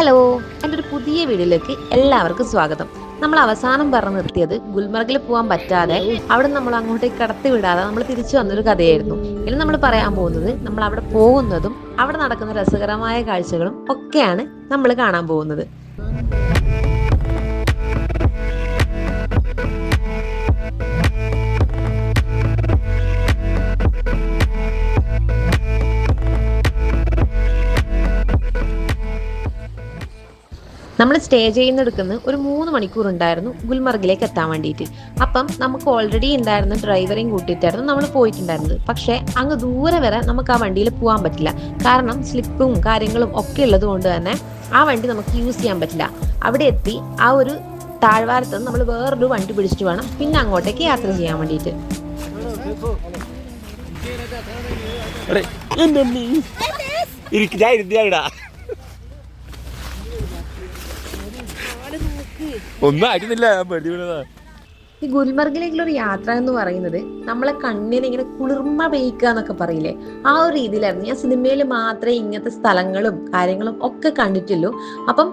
Hello, എൻ്റെ ഒരു പുതിയ വീഡിയോയിലേക്ക് എല്ലാവർക്കും സ്വാഗതം. നമ്മൾ അവസാനം പറഞ്ഞു നിർത്തിയത് ഗുൽമർഗിൽ പോകാൻ പറ്റാതെ അവിടെ നമ്മൾ അങ്ങോട്ടേക്ക് കടത്തി വിടാതെ നമ്മൾ തിരിച്ചു വന്നൊരു കഥയായിരുന്നു. ഇനി നമ്മൾ പറയാൻ പോകുന്നത് നമ്മൾ അവിടെ പോകുന്നതും അവിടെ നടക്കുന്ന രസകരമായ കാഴ്ചകളും ഒക്കെയാണ് നമ്മൾ കാണാൻ പോകുന്നത്. നമ്മൾ സ്റ്റേ ചെയ്യുന്നെടുക്കുന്ന ഒരു 3 മണിക്കൂർ ഉണ്ടായിരുന്നു ഗുൽമർഗിലേക്ക് എത്താൻ വേണ്ടിയിട്ട്. അപ്പം നമുക്ക് ഓൾറെഡി ഉണ്ടായിരുന്ന ഡ്രൈവറേയും കൂട്ടിയിട്ടായിരുന്നു നമ്മൾ പോയിട്ടുണ്ടായിരുന്നത്. പക്ഷേ അങ്ങ് ദൂരെ വരെ നമുക്ക് ആ വണ്ടിയിൽ പോകാൻ പറ്റില്ല. കാരണം സ്ലിപ്പും കാര്യങ്ങളും ഒക്കെ ഉള്ളത് കൊണ്ട് തന്നെ ആ വണ്ടി നമുക്ക് യൂസ് ചെയ്യാൻ പറ്റില്ല. അവിടെ എത്തി ആ ഒരു താഴ്വാരത്ത് നിന്ന് നമ്മൾ വേറൊരു വണ്ടി പിടിച്ചിട്ട് വേണം പിന്നെ അങ്ങോട്ടേക്ക് യാത്ര ചെയ്യാൻ വേണ്ടിയിട്ട്. ഒന്നും ആയിരുന്നില്ല. ഈ ഗുൽമർഗിലേക്കുള്ള ഒരു യാത്ര എന്ന് പറയുന്നത് നമ്മളെ കണ്ണിനെ ഇങ്ങനെ കുളിർമ പെയ്ക്കുക എന്നൊക്കെ പറയില്ലേ, ആ ഒരു രീതിയിലായിരുന്നു. ഞാൻ സിനിമയിൽ മാത്രമേ ഇങ്ങനത്തെ സ്ഥലങ്ങളും കാര്യങ്ങളും ഒക്കെ കണ്ടിട്ടുള്ളൂ. അപ്പം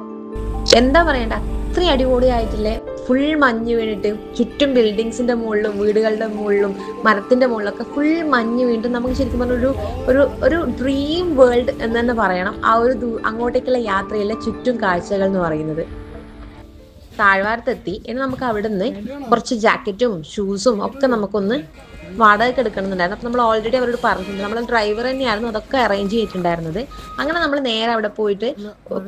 എന്താ പറയണ്ട, അത്രയും അടിപൊളിയായിട്ടില്ലേ. ഫുൾ മഞ്ഞ് വീണിട്ട് ചുറ്റും ബിൽഡിങ്സിന്റെ മുകളിലും വീടുകളുടെ മുകളിലും മരത്തിന്റെ മുകളിലൊക്കെ ഫുൾ മഞ്ഞ് വീണിട്ട് നമുക്ക് ശരിക്കും പറഞ്ഞ ഒരു ഡ്രീം വേൾഡ് എന്ന് തന്നെ പറയണം ആ ഒരു അങ്ങോട്ടേക്കുള്ള യാത്രയിലെ ചുറ്റും കാഴ്ചകൾ എന്ന് പറയുന്നത്. താഴ്വാരത്തെത്തി. ഇനി നമുക്ക് അവിടുന്ന് കുറച്ച് ജാക്കറ്റും ഷൂസും ഒക്കെ നമുക്കൊന്ന് വാടകയ്ക്ക് എടുക്കണമെന്നുണ്ടായിരുന്നു. അപ്പം നമ്മൾ ഓൾറെഡി അവരോട് പറഞ്ഞിട്ടുണ്ട്. നമ്മൾ ഡ്രൈവർ തന്നെയായിരുന്നു അതൊക്കെ അറേഞ്ച് ചെയ്തിട്ടുണ്ടായിരുന്നത്. അങ്ങനെ നമ്മൾ നേരെ അവിടെ പോയിട്ട്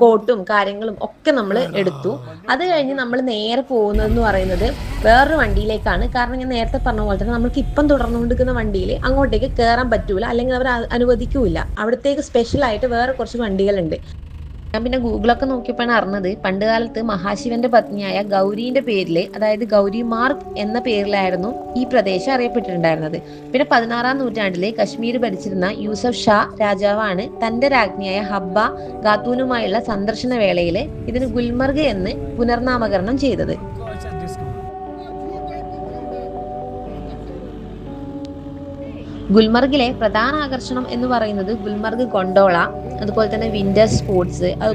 കോട്ടും കാര്യങ്ങളും ഒക്കെ നമ്മൾ എടുത്തു. അത് കഴിഞ്ഞ് നമ്മൾ നേരെ പോകുന്നതെന്ന് പറയുന്നത് വേറൊരു വണ്ടിയിലേക്കാണ്. കാരണം ഞാൻ നേരത്തെ പറഞ്ഞ പോലെ തന്നെ നമുക്ക് ഇപ്പം തുടർന്നുകൊണ്ടിരിക്കുന്ന വണ്ടിയിൽ അങ്ങോട്ടേക്ക് കയറാൻ പറ്റൂല, അല്ലെങ്കിൽ അവർ അനുവദിക്കൂല. അവിടത്തേക്ക് സ്പെഷ്യലായിട്ട് വേറെ കുറച്ച് വണ്ടികളുണ്ട്. ഞാൻ പിന്നെ ഗൂഗിളൊക്കെ നോക്കിയപ്പോഴാണ് അറിഞ്ഞത് പണ്ട് കാലത്ത് മഹാശിവന്റെ പത്നിയായ ഗൗരീന്റെ പേരില്, അതായത് ഗൗരി മാർഗ് എന്ന പേരിലായിരുന്നു ഈ പ്രദേശം അറിയപ്പെട്ടിട്ടുണ്ടായിരുന്നത്. പിന്നെ 16-ാം നൂറ്റാണ്ടില് കശ്മീർ ഭരിച്ചിരുന്ന യൂസഫ് ഷാ രാജാവാണ് തന്റെ രാജ്ഞിയായ ഹബ്ബ ഖാത്തൂനുമായുള്ള സന്ദർശന വേളയില് ഇതിന് ഗുൽമർഗ് എന്ന് പുനർനാമകരണം ചെയ്തത്. ഗുൽമർഗിലെ പ്രധാന ആകർഷണം എന്ന് പറയുന്നത് ഗുൽമർഗ് ഗൊണ്ടോള, അതുപോലെ തന്നെ വിന്റർ സ്പോർട്സ്, അത്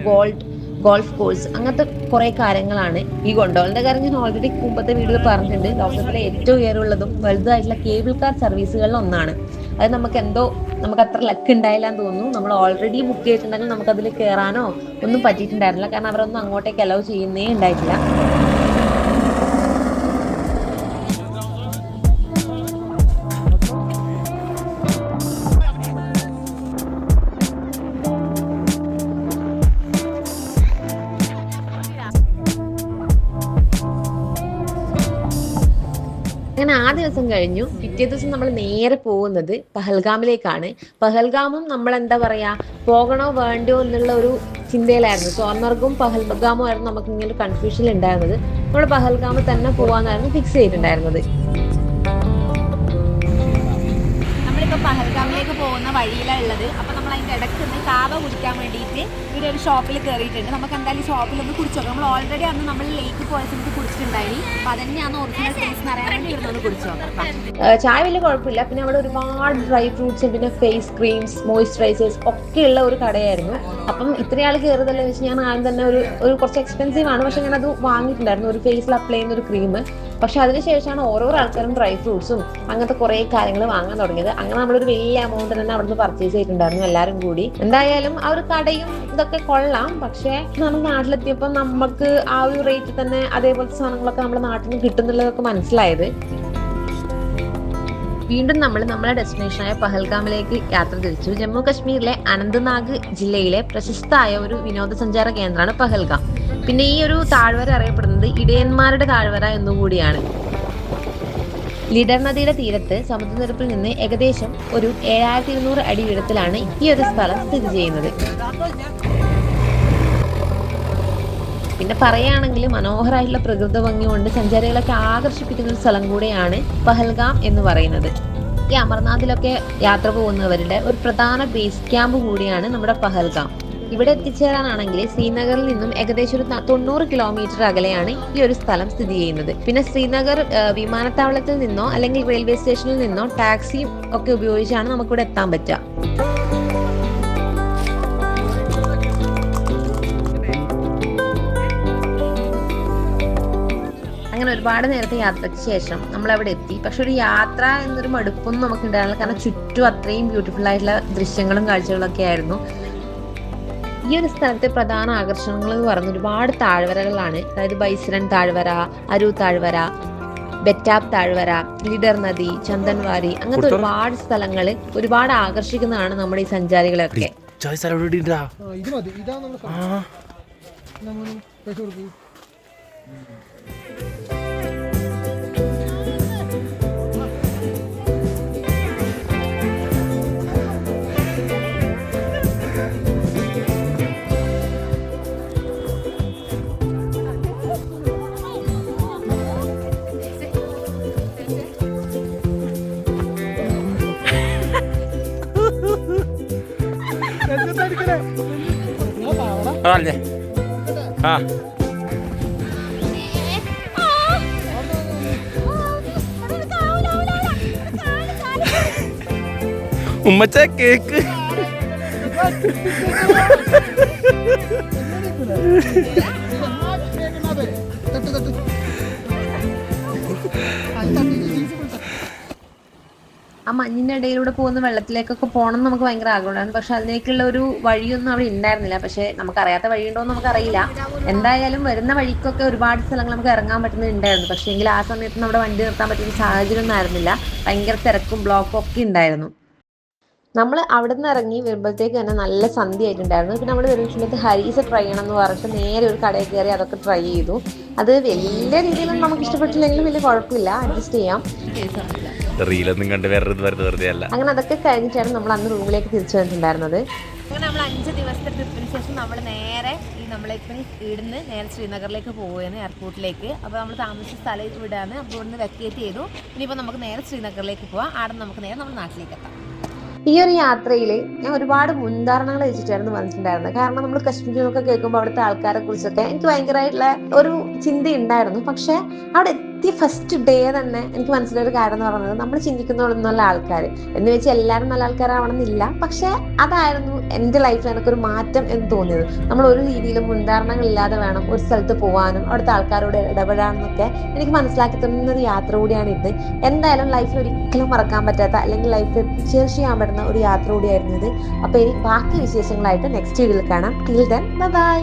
ഗോൾഫ് കോഴ്സ്, അങ്ങനത്തെ കുറെ കാര്യങ്ങളാണ്. ഈ ഗൊണ്ടോളിന്റെ കാര്യം ഞാൻ ഓൾറെഡി മുമ്പത്തെ വീഡിയോയിൽ പറഞ്ഞിട്ടുണ്ട്. ലോകത്തിലെ ഏറ്റവും ഉയരമുള്ളതും വലുതായിട്ടുള്ള കേബിൾ കാർ സർവീസുകളിൽ ഒന്നാണ്. അത് നമുക്ക് അത്ര ലക്ക് ഉണ്ടായില്ല എന്ന് തോന്നുന്നു. നമ്മൾ ഓൾറെഡി ബുക്ക് ചെയ്തിട്ടുണ്ടെങ്കിൽ നമുക്ക് അതിൽ കയറാനോ ഒന്നും പറ്റിയിട്ടുണ്ടായിരുന്നില്ല. കാരണം അവരൊന്നും അങ്ങോട്ടേക്ക് അലോ ചെയ്യുന്നേ ഉണ്ടായിട്ടില്ല. അങ്ങനെ ആ ദിവസം കഴിഞ്ഞു. പിറ്റേ ദിവസം നമ്മൾ നേരെ പോകുന്നത് പഹൽഗാമിലേക്കാണ്. പഹൽഗാമും നമ്മൾ എന്താ പറയാ, പോകണോ വേണ്ടോ എന്നുള്ള ഒരു ചിന്തയിലായിരുന്നു. സോൻമർഗും പഹൽഗാമും ആയിരുന്നു നമുക്ക് ഇങ്ങനെ കൺഫ്യൂഷൻ ഉണ്ടായിരുന്നത്. നമ്മൾ പഹൽഗാമിൽ തന്നെ പോവാന്നായിരുന്നു ഫിക്സ് ചെയ്തിട്ടുണ്ടായിരുന്നത്. നമ്മളിപ്പോൾ പഹൽഗാമിലേക്ക് പോകുന്ന വഴിയിലാണ് ഉള്ളത്. അപ്പോൾ നമ്മൾ അതിൻ്റെ ഇടയ്ക്ക് നിന്ന് കാവ കുടിക്കാൻ വേണ്ടിയിട്ട് ഇവിടെ ഒരു ഷോപ്പിൽ കയറിയിട്ടുണ്ട്. നമുക്ക് എന്തായാലും ഈ ഷോപ്പിൽ ഒന്ന് കുടിച്ചു നോക്കാം. നമ്മൾ ഓൾറെഡി അന്ന് നമ്മൾ ലേക്ക് പോയ സമയത്ത് കുടിച്ചിട്ടുണ്ടായി. അപ്പോൾ അതന്നെയാണ് ഒറിജിനൽ ടേസ്റ്റ് എന്ന് അറിയാൻ വേണ്ടി ഇരുന്ന് കുടിച്ചു നോക്കാം. ചായ വലിയ കുഴപ്പമില്ല. പിന്നെ അവിടെ ഒരുപാട് ഡ്രൈ ഫ്രൂട്ട്സും പിന്നെ ഫേസ് ക്രീംസ്, മോയ്സ്ചറൈസേഴ്സ് ഒക്കെയുള്ള ഒരു കടയായിരുന്നു. അപ്പം ഇത്രയും ആൾ കയറുന്നതല്ലേ വെച്ച് ഞാൻ ആദ്യം തന്നെ ഒരു കുറച്ച് എക്സ്പെൻസീവ് ആണ്, പക്ഷെ ഞാൻ അത് വാങ്ങിയിട്ടുണ്ടായിരുന്നു, ഒരു ഫേസിൽ അപ്ലൈ ചെയ്യുന്ന ഒരു ക്രീം. പക്ഷെ അതിനുശേഷമാണ് ഓരോ ആൾക്കാരും ഡ്രൈ ഫ്രൂട്ട്സും അങ്ങനത്തെ കുറെ കാര്യങ്ങൾ വാങ്ങാൻ തുടങ്ങിയത്. അങ്ങനെ നമ്മളൊരു വലിയ എമൗണ്ട് തന്നെ അവിടുന്ന് പർച്ചേസ് ചെയ്തിട്ടുണ്ടായിരുന്നു എല്ലാവരും കൂടി. എന്തായാലും ആ ഒരു കടയും ഇതൊക്കെ കൊള്ളാം. പക്ഷെ നമ്മൾ നാട്ടിലെത്തിയപ്പോൾ നമുക്ക് ആ ഒരു റേറ്റ് തന്നെ അതേപോലത്തെ സാധനങ്ങളൊക്കെ നമ്മുടെ നാട്ടിൽ നിന്ന് കിട്ടുന്നുള്ളതൊക്കെ മനസ്സിലായത്. വീണ്ടും നമ്മളെ ഡെസ്റ്റിനേഷനായ പഹൽഗാമിലേക്ക് യാത്ര തിരിച്ചു. ജമ്മു കശ്മീരിലെ അനന്ത്നാഗ് ജില്ലയിലെ പ്രശസ്തമായ ഒരു വിനോദസഞ്ചാര കേന്ദ്രമാണ് പഹൽഗാം. പിന്നെ ഈ ഒരു താഴ്വര അറിയപ്പെടുന്നത് ഇടയന്മാരുടെ താഴ്വര എന്നുകൂടിയാണ്. ലിഡർ നദിയുടെ തീരത്ത് സമുദ്രനിരപ്പിൽ നിന്ന് ഏകദേശം ഒരു 7200 അടി ഉയരത്തിലാണ് ഈ ഒരു സ്ഥലം സ്ഥിതി ചെയ്യുന്നത്. പിന്നെ പറയുകയാണെങ്കിൽ മനോഹരമായിട്ടുള്ള പ്രകൃതി ഭംഗി കൊണ്ട് സഞ്ചാരികളൊക്കെ ആകർഷിപ്പിക്കുന്ന ഒരു സ്ഥലം കൂടെയാണ് പഹൽഗാം എന്ന് പറയുന്നത്. ഈ അമർനാഥിലൊക്കെ യാത്ര പോകുന്നവരുടെ ഒരു പ്രധാന ബേസ് ക്യാമ്പ് കൂടിയാണ് നമ്മുടെ പഹൽഗാം. ഇവിടെ എത്തിച്ചേരാനാണെങ്കിൽ ശ്രീനഗറിൽ നിന്നും ഏകദേശം ഒരു 90 കിലോമീറ്റർ അകലെയാണ് ഈ ഒരു സ്ഥലം സ്ഥിതി ചെയ്യുന്നത്. പിന്നെ ശ്രീനഗർ വിമാനത്താവളത്തിൽ നിന്നോ അല്ലെങ്കിൽ റെയിൽവേ സ്റ്റേഷനിൽ നിന്നോ ടാക്സി ഒക്കെ ഉപയോഗിച്ചാണ് നമുക്കിവിടെ എത്താൻ പറ്റുക. ഒരുപാട് നേരത്തെ യാത്രയ്ക്ക് ശേഷം നമ്മൾ അവിടെ എത്തി. പക്ഷെ ഒരു യാത്ര എന്നൊരു മടുപ്പൊന്നും നമുക്ക് ഉണ്ടായിരുന്നില്ല, കാരണം ചുറ്റും അത്രയും ബ്യൂട്ടിഫുൾ ആയിട്ടുള്ള ദൃശ്യങ്ങളും കാഴ്ചകളൊക്കെ ആയിരുന്നു. ഈ ഒരു സ്ഥലത്തെ പ്രധാന ആകർഷണങ്ങൾ എന്ന് പറയുന്നത് ഒരുപാട് താഴ്വരകളാണ്. അതായത് ബൈസരൻ താഴ്വര, അരു താഴ്വര, ബെറ്റാബ് താഴ്വര, ലിഡർ നദി, ചന്ദൻവാരി, അങ്ങനത്തെ ഒരുപാട് സ്ഥലങ്ങൾ ഒരുപാട് ആകർഷിക്കുന്നതാണ് നമ്മുടെ ഈ സഞ്ചാരികളെയൊക്കെ. ഉമ്മച്ച കേക്ക് ആ മഞ്ഞിന്റെ ഇടയിലൂടെ പോകുന്ന വെള്ളത്തിലേക്കൊക്കെ പോകണം എന്ന് നമുക്ക് ഭയങ്കര ആഗ്രഹമുണ്ടായിരുന്നു. പക്ഷെ അതിലേക്കുള്ള ഒരു വഴിയൊന്നും അവിടെ ഉണ്ടായിരുന്നില്ല. പക്ഷെ നമുക്കറിയാത്ത വഴിയുണ്ടോ എന്ന് നമുക്കറിയില്ല. എന്തായാലും വരുന്ന വഴിക്കൊക്കെ ഒരുപാട് സ്ഥലങ്ങൾ നമുക്ക് ഇറങ്ങാൻ പറ്റുന്നുണ്ടായിരുന്നു. പക്ഷേ എങ്കിൽ ആ സമയത്ത് നമ്മുടെ വണ്ടി നിർത്താൻ പറ്റുന്ന സാഹചര്യം ഒന്നും ആയിരുന്നില്ല. ഭയങ്കര തിരക്കും ബ്ലോക്കും ഒക്കെ ഉണ്ടായിരുന്നു. നമ്മൾ അവിടെ നിന്ന് ഇറങ്ങി വരുമ്പോഴത്തേക്ക് തന്നെ നല്ല സന്ധ്യ ആയിട്ടുണ്ടായിരുന്നു. പിന്നെ നമ്മൾ വരുന്ന സമയത്ത് ഹരീസ് ട്രൈ ചെയ്യണം എന്ന് പറഞ്ഞിട്ട് നേരെ ഒരു കടയിൽ കയറി അതൊക്കെ ട്രൈ ചെയ്തു. അത് വലിയ രീതിയിലൊന്നും നമുക്ക് ഇഷ്ടപ്പെട്ടില്ലെങ്കിലും വലിയ കുഴപ്പമില്ല, അഡ്ജസ്റ്റ് ചെയ്യാം. റീലൊന്നും കണ്ട് വെറുതെ അല്ല. അങ്ങനെ അതൊക്കെ കഴിഞ്ഞിട്ടാണ് നമ്മൾ അന്ന് റൂമിലേക്ക് തിരിച്ചു വന്നിട്ടുണ്ടായിരുന്നത്. അങ്ങനെ നമ്മൾ 5 ദിവസത്തെ ട്രിപ്പിന് ശേഷം നമ്മൾ നേരെ നമ്മളിപ്പം ഇവിടുന്ന് നേരെ ശ്രീനഗറിലേക്ക് പോവുകയാണ്, എയർപോർട്ടിലേക്ക്. അപ്പോൾ നമ്മൾ താമസിച്ച സ്ഥലം ഇവിടെയാണ്. അപ്പോൾ ഇവിടുന്ന് വെക്കേറ്റ് ചെയ്തു. ഇനിയിപ്പോൾ നമുക്ക് നേരെ ശ്രീനഗറിലേക്ക് പോവാം. അവിടെ നമുക്ക് നേരെ നമ്മുടെ നാട്ടിലേക്ക് എത്താം. ഈ ഒരു യാത്രയിൽ ഞാൻ ഒരുപാട് മുൻധാരണകൾ വെച്ചിട്ടായിരുന്നു വന്നിട്ടുണ്ടായിരുന്നത്. കാരണം നമ്മൾ കശ്മീരിൽ നിന്നൊക്കെ കേൾക്കുമ്പോൾ അവിടുത്തെ ആൾക്കാരെ കുറിച്ചൊക്കെ എനിക്ക് ഭയങ്കരമായിട്ടുള്ള ഒരു ചിന്തയുണ്ടായിരുന്നു. പക്ഷെ അവിടെ എത്തിയ ഫസ്റ്റ് ഡേ തന്നെ എനിക്ക് മനസ്സിലൊരു കാര്യം എന്ന് പറയുന്നത്, നമ്മൾ ചിന്തിക്കുന്നതൊന്നുള്ള ആൾക്കാർ എന്ന് വെച്ചാൽ എല്ലാവരും നല്ല ആൾക്കാരാവണമെന്നില്ല. പക്ഷെ അതായിരുന്നു എൻ്റെ ലൈഫിൽ എനിക്കൊരു മാറ്റം എന്ന് തോന്നിയത്. നമ്മൾ ഒരു രീതിയിലും മുൻധാരണകളില്ലാതെ വേണം ഒരു സ്ഥലത്ത് പോകാനും അവിടുത്തെ ആൾക്കാരോട് ഇടപെടാമെന്നൊക്കെ എനിക്ക് മനസ്സിലാക്കി തരുന്ന ഒരു യാത്ര കൂടിയാണ് ഇത്. എന്തായാലും ലൈഫിൽ ഒരിക്കലും മറക്കാൻ പറ്റാത്ത, അല്ലെങ്കിൽ ലൈഫിൽ ചേർച്ച് ചെയ്യാൻ പറ്റുന്ന ഒരു യാത്ര കൂടിയായിരുന്നു ഇത്. അപ്പോൾ ഇനി ബാക്കി വിശേഷങ്ങളായിട്ട് നെക്സ്റ്റ് വീഡിയോയിൽ കാണാം. Till then bye.